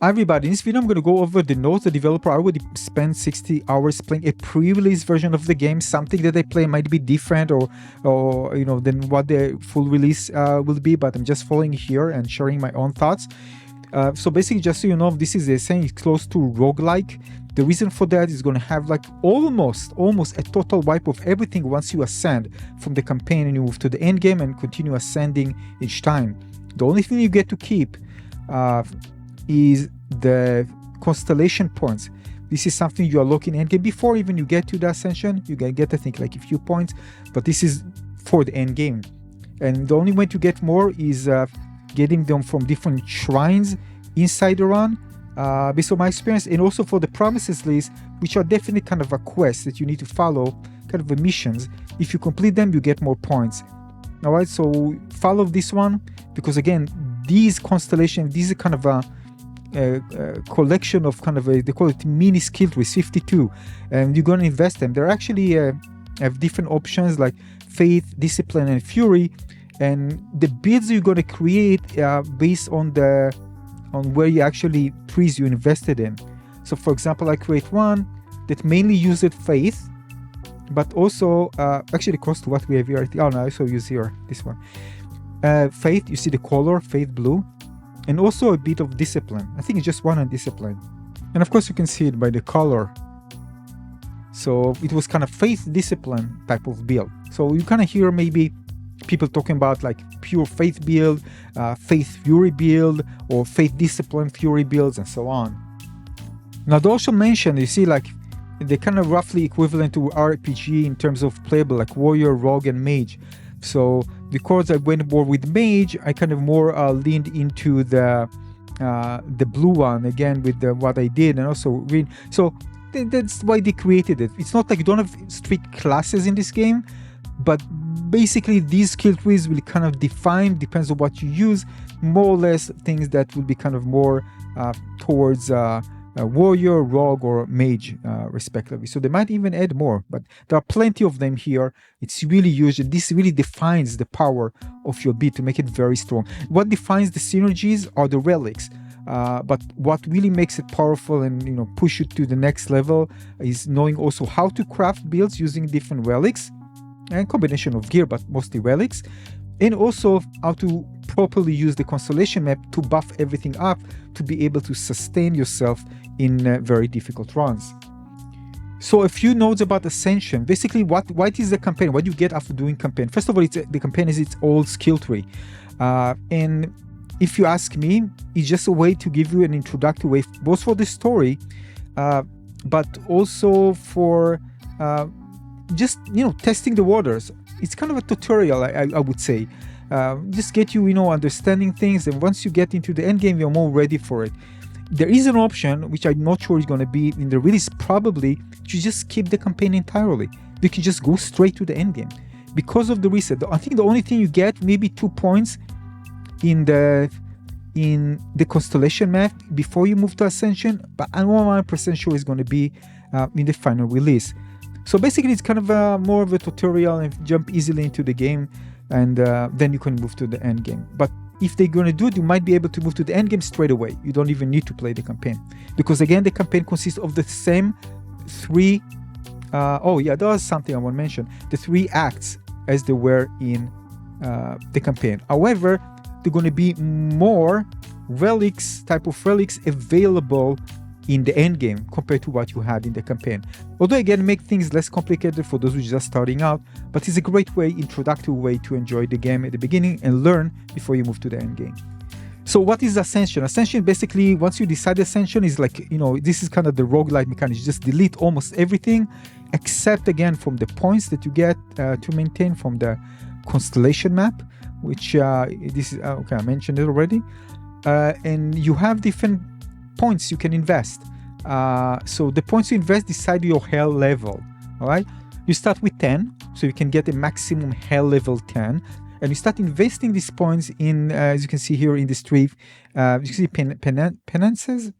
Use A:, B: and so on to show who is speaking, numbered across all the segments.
A: Hi everybody, in this video I'm going to go over the notes. The developer already spent 60 hours playing a pre-release version of the game. Something that they play might be different or than what the full release will be, but I'm just following here and sharing my own thoughts. So basically, just so you know, this is saying it's close to roguelike. The reason for that is going to have like almost a total wipe of everything once you ascend from the campaign and you move to the end game and continue ascending each time. The only thing you get to keep is the constellation points. This is something you are looking at endgame. Before even you get to the ascension, you can get I think like a few points, but this is for the end game. And the only way to get more is getting them from different shrines inside the run, based on my experience, and also for the promises list, which are definitely kind of a quest that you need to follow, kind of a missions. If you complete them, you get more points. All right, so follow this one, because again, these constellations, these are kind of a collection of kind of they call it mini skill trees, 52, and you're going to invest them. They're actually have different options like faith, discipline, and fury, and the builds you're going to create based on where you actually trees you invested in. So for example, I create one that mainly used faith, but also actually close to what we have here. Oh no, I also use here this one. Faith, you see the color, faith blue, and also a bit of discipline. I think it's just one on discipline. And of course you can see it by the color. So it was kind of faith discipline type of build. So you kind of hear maybe people talking about like pure faith build, faith fury build, or faith discipline fury builds, and so on. Now they also mentioned, you see, like they're kind of roughly equivalent to RPG in terms of playable, like warrior, rogue, and mage. So because I went more with mage, I kind of more leaned into the blue one again with what I did, and also green. So that's why they created it. It's not like you don't have strict classes in this game, but basically these skill trees will kind of define, depends on what you use, more or less things that will be kind of more towards warrior, rogue, or mage respectively. So they might even add more, but there are plenty of them here. It's really huge, and this really defines the power of your build to make it very strong. What defines the synergies are the relics, but what really makes it powerful and push you to the next level is knowing also how to craft builds using different relics and combination of gear, but mostly relics, and also how to properly use the constellation map to buff everything up to be able to sustain yourself in very difficult runs. So a few notes about Ascension. Basically, what is the campaign? What do you get after doing campaign? First of all, the campaign is its old skill tree, and if you ask me, it's just a way to give you an introductory way, both for the story, but also for just testing the waters. It's kind of a tutorial, I would say. Just get you understanding things, and once you get into the end game, you're more ready for it. There is an option which I'm not sure is going to be in the release, probably, to just skip the campaign entirely. You can just go straight to the end game because of the reset. I think the only thing you get maybe 2 points in the constellation map before you move to Ascension, but I'm 100% sure it's going to be in the final release. So basically, it's kind of more of a tutorial and jump easily into the game, and then you can move to the end game. But if they're going to do it, you might be able to move to the end game straight away. You don't even need to play the campaign, because again, the campaign consists of the same three. Oh yeah, that was something I want to mention. The 3 acts as they were in the campaign. However, there are going to be more type of relics available in the end game compared to what you had in the campaign. Although again, make things less complicated for those who are just starting out, but it's a great introductory way to enjoy the game at the beginning and learn before you move to the end game. So what is Ascension? Ascension, basically, once you decide Ascension, is like, this is kind of the roguelite mechanic. You just delete almost everything, except again from the points that you get to maintain from the constellation map, which this is okay, I mentioned it already, and you have different points you can invest. So the points you invest decide your hell level. All right, you start with 10, so you can get a maximum hell level 10, and you start investing these points in, as you can see here in this tree, you can see penances.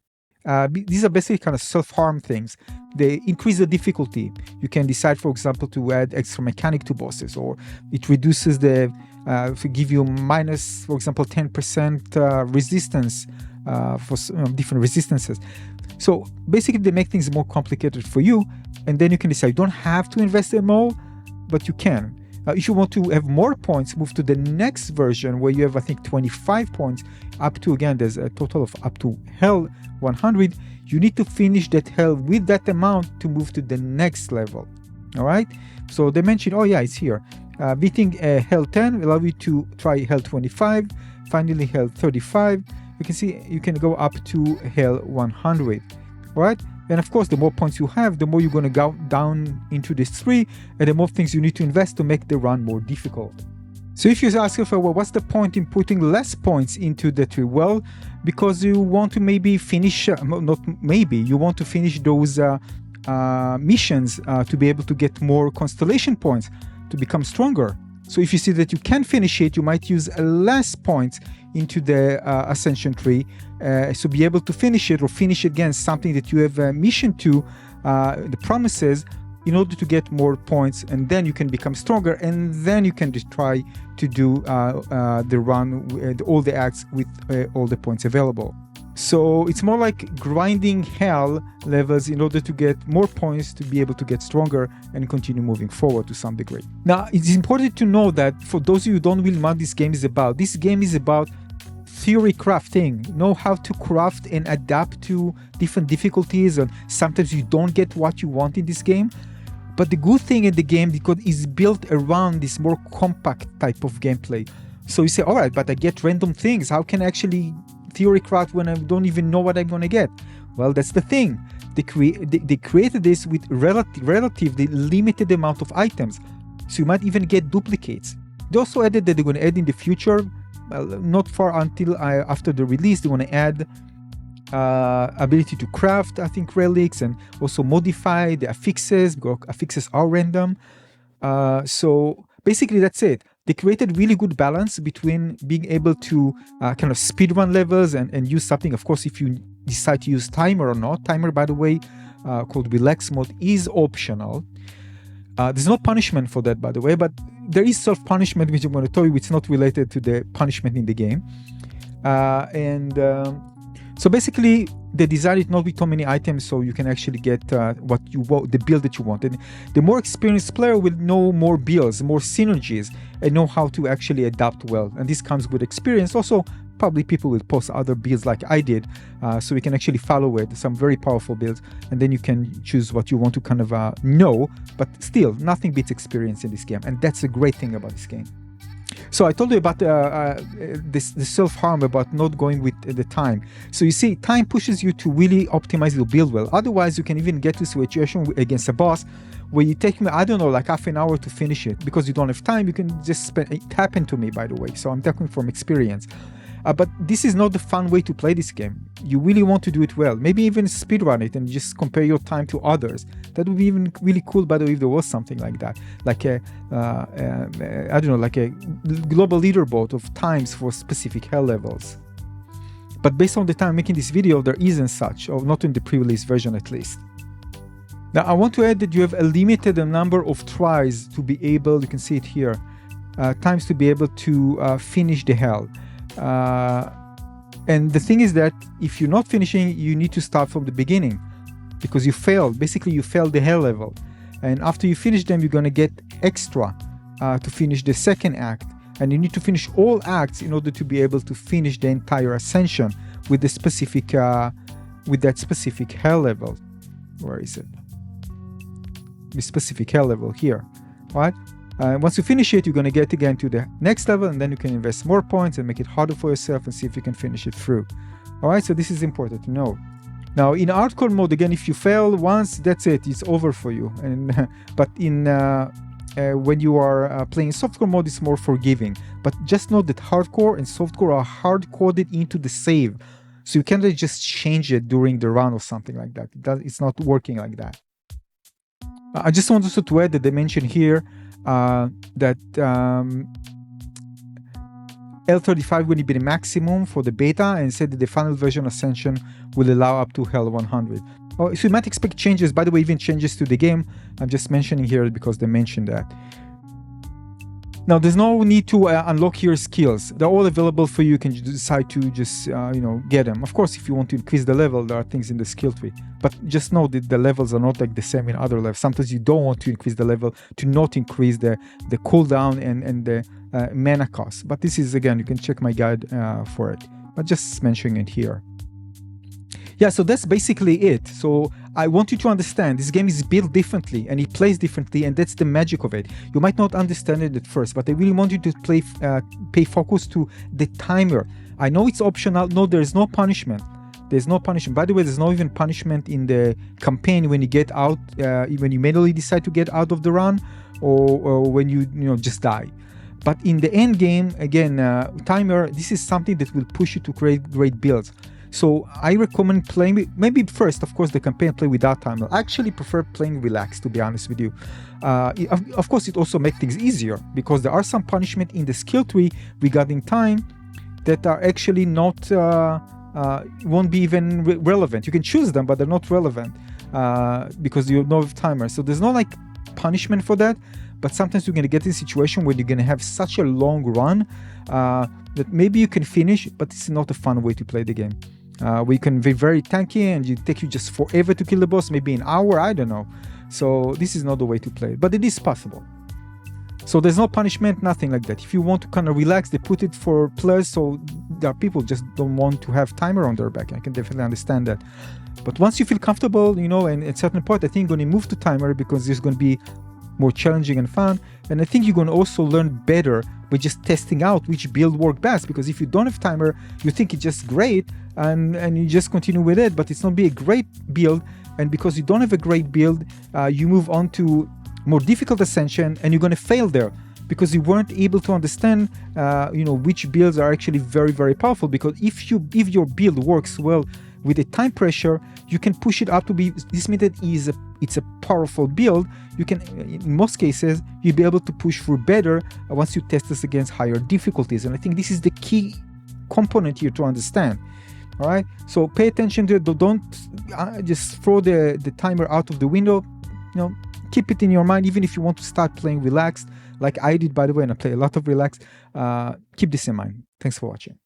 A: These are basically kind of self-harm things. They increase the difficulty. You can decide, for example, to add extra mechanic to bosses, or it reduces the to give you minus, for example, 10% resistance for different resistances. So basically, they make things more complicated for you, and then you can decide you don't have to invest them all, but you can. If you want to have more points, move to the next version where you have, I think, 25 points, up to, again, there's a total of up to Hell 100. You need to finish that Hell with that amount to move to the next level. All right? So they mentioned, oh yeah, it's here. Beating Hell 10 will allow you to try Hell 25, finally Hell 35. You can see you can go up to Hell 100. All right? And of course, the more points you have, the more you're going to go down into this tree, and the more things you need to invest to make the run more difficult. So if you ask yourself, well, what's the point in putting less points into the tree? Well, because you want to maybe finish, not maybe, you want to finish those missions to be able to get more constellation points to become stronger. So if you see that you can finish it, you might use less points into the Ascension tree, so be able to finish it or finish against something that you have a mission to, the promises, in order to get more points, and then you can become stronger, and then you can just try to do the run, all the acts with all the points available. So it's more like grinding hell levels in order to get more points to be able to get stronger and continue moving forward to some degree. Now, it's important to know that for those of you who don't really know what this game is about theory crafting. Know how to craft and adapt to different difficulties, and sometimes you don't get what you want in this game. But the good thing in the game, because it's built around this more compact type of gameplay. So you say, all right, but I get random things. How can I actually theory craft when I don't even know what I'm going to get? Well, that's the thing. They created this with relatively limited amount of items. So you might even get duplicates. They also added that they're going to add in the future, not far until after the release, they want to add ability to craft, I think, relics, and also modify the affixes, because affixes are random. So basically that's it. They created really good balance between being able to kind of speedrun levels and use something, of course, if you decide to use timer or not. Timer, by the way, called relax mode, is optional. There's no punishment for that, by the way, but there is self-punishment, which I'm going to tell you, it's not related to the punishment in the game. So basically, they designed it not with too many items, so you can actually get what you want, the build that you want. And the more experienced player will know more builds, more synergies, and know how to actually adapt well. And this comes with experience. Also, probably people will post other builds like I did, so we can actually follow it, some very powerful builds, and then you can choose what you want to kind of know. But still, nothing beats experience in this game, and that's a great thing about this game. So I told you about the self-harm, about not going with the time. So you see, time pushes you to really optimize your build well. Otherwise, you can even get to a situation against a boss where you take me, I don't know, like half an hour to finish it. Because you don't have time, you can just spend... It happened to me, by the way, so I'm talking from experience. But this is not the fun way to play this game. You really want to do it well. Maybe even speedrun it and just compare your time to others. That would be even really cool, by the way, if there was something like that. Like I don't know, like a global leaderboard of times for specific hell levels. But based on the time making this video, there isn't such, or not in the pre-release version at least. Now, I want to add that you have a limited number of tries to be able, you can see it here, times to be able to finish the hell. And the thing is that if you're not finishing, you need to start from the beginning because you failed. Basically, you failed the hell level. And after you finish them, you're going to get extra to finish the second act. And you need to finish all acts in order to be able to finish the entire ascension with the specific, with that specific hell level. Where is it? The specific hell level here, right? Once you finish it, you're going to get again to the next level, and then you can invest more points and make it harder for yourself and see if you can finish it through. All right, so this is important to know. Now, in hardcore mode, again, if you fail once, that's it. It's over for you. And but in when you are playing softcore mode, it's more forgiving. But just know that hardcore and softcore are hard-coded into the save. So you can't just change it during the run or something like that. It's not working like that. I just want also to add that they mentioned here that L35 will be the maximum for the beta, and said that the final version Ascension will allow up to Hell 100. Oh, so you might expect changes, by the way, even changes to the game. I'm just mentioning here because they mentioned that. Now, there's no need to unlock your skills. They're all available for you. You can decide to just, get them. Of course, if you want to increase the level, there are things in the skill tree. But just know that the levels are not like the same in other levels. Sometimes you don't want to increase the level to not increase the cooldown and the mana cost. But this is, again, you can check my guide for it. But just mentioning it here. Yeah, so that's basically it. So I want you to understand this game is built differently and it plays differently, and that's the magic of it. You might not understand it at first, but I really want you to pay focus to the timer. I know it's optional. No, there's no punishment. There's no punishment. By the way, there's no even punishment in the campaign when you get out, when you manually decide to get out of the run, or when you just die. But in the end game, again, timer, this is something that will push you to create great builds. So I recommend playing, maybe first, of course, the campaign play without timer. I actually prefer playing relaxed, to be honest with you. Of course, it also makes things easier because there are some punishment in the skill tree regarding time that are actually not, won't be even relevant. You can choose them, but they're not relevant because you don't have timer. So there's no like punishment for that. But sometimes you're going to get in a situation where you're going to have such a long run that maybe you can finish, but it's not a fun way to play the game. We can be very tanky and you take you just forever to kill the boss, maybe an hour, I don't know. So this is not the way to play it, but it is possible. So there's no punishment, nothing like that. If you want to kind of relax, they put it for players, so there are people just don't want to have timer on their back. I can definitely understand that. But once you feel comfortable, and at a certain point, I think you're going to move to timer because there's going to be more challenging and fun. And I think you're going to also learn better by just testing out which build work best, because if you don't have timer, you think it's just great and you just continue with it, but it's not be a great build. And because you don't have a great build, you move on to more difficult Ascension and you're going to fail there because you weren't able to understand which builds are actually very, very powerful. Because if your build works well with the time pressure, you can push it up to be, this means that it's a powerful build. You can, in most cases, you'll be able to push through better once you test this against higher difficulties. And I think this is the key component here to understand. All right, so pay attention to it. Don't just throw the timer out of the window. Keep it in your mind, even if you want to start playing relaxed, like I did, by the way, and I play a lot of relaxed. Keep this in mind. Thanks for watching.